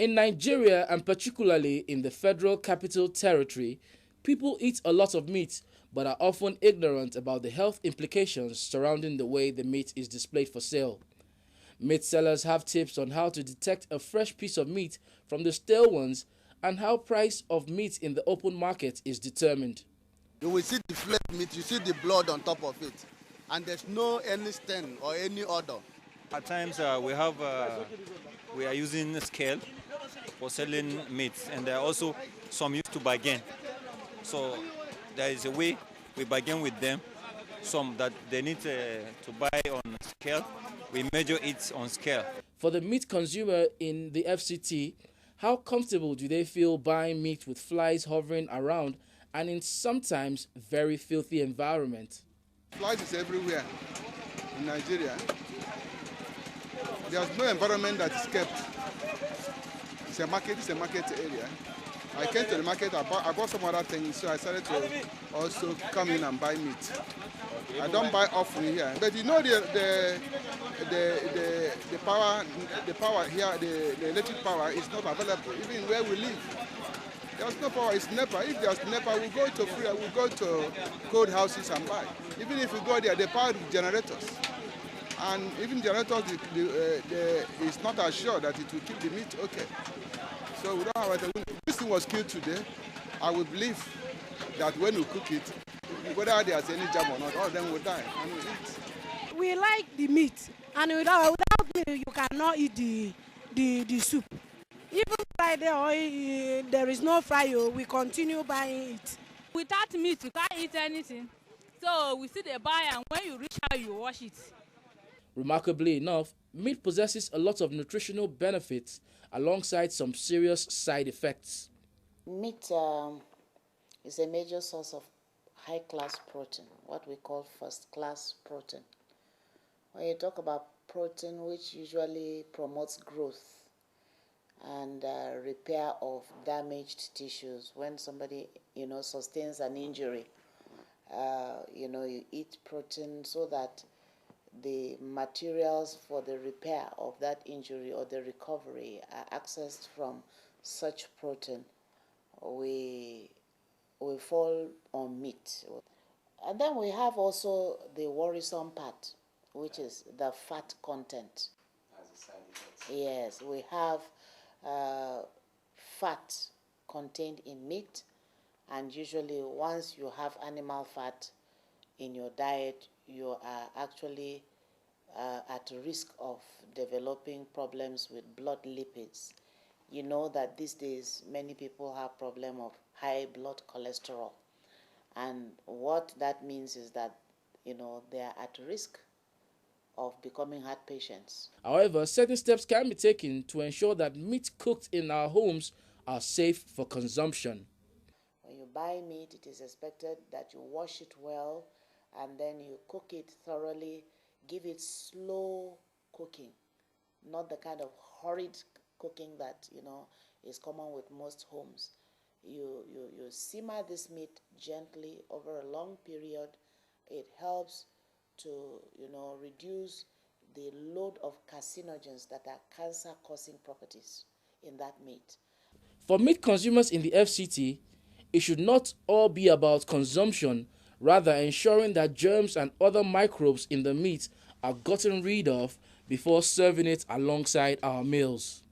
In Nigeria, and particularly in the Federal Capital Territory, people eat a lot of meat but are often ignorant about the health implications surrounding the way the meat is displayed for sale. Meat sellers have tips on how to detect a fresh piece of meat from the stale ones and how price of meat in the open market is determined. You will see the flesh meat, you see the blood on top of it, and there's no any stain or any odor. At times we are using scale for selling meats, and there are also some used to bargain. So there is a way we bargain with them. Some that they need to buy on scale, we measure it on scale. For the meat consumer in the FCT, how comfortable do they feel buying meat with flies hovering around and in sometimes very filthy environment? Flies is everywhere in Nigeria. There's no environment that is kept. It's a market area. I came to the market, I bought some other things, so I started to also come in and buy meat. I don't buy often here, but you know the power here, the electric power is not available even where we live. There's no power. It's NEPA. If there's NEPA, we go to cold houses and buy. Even if we go there, they power with generators, and even generators, it's not assured that it will keep the meat okay. So we don't have it. This thing was killed today. I would believe that when we cook it, whether there's any jam or not, all of them will die and we eat. We like the meat, and without meat, you cannot eat the soup. Even Friday or there is no fry, we continue buying it. Without meat, you can't eat anything. So we see the buy, and when you reach out, you wash it. Remarkably enough, meat possesses a lot of nutritional benefits alongside some serious side effects. Meat is a major source of high-class protein, what we call first-class protein. When you talk about protein, which usually promotes growth and repair of damaged tissues, when somebody sustains an injury, you eat protein so that the materials for the repair of that injury or the recovery are accessed from such protein. We fall on meat. And then we have also the worrisome part, which is the fat content. As a side effect. Yes, we have fat contained in meat, and usually once you have animal fat in your diet, you are actually at risk of developing problems with blood lipids. You know that these days many people have problem of high blood cholesterol, and what that means is that they are at risk of becoming heart patients. However, certain steps can be taken to ensure that meat cooked in our homes are safe for consumption. When you buy meat, it is expected that you wash it well and then you cook it thoroughly. Give it slow cooking, not the kind of hurried cooking that is common with most homes. You simmer this meat gently over a long period. It helps to reduce the load of carcinogens that are cancer-causing properties in that meat. For meat consumers in the FCT, it should not all be about consumption, rather ensuring that germs and other microbes in the meat are gotten rid of before serving it alongside our meals.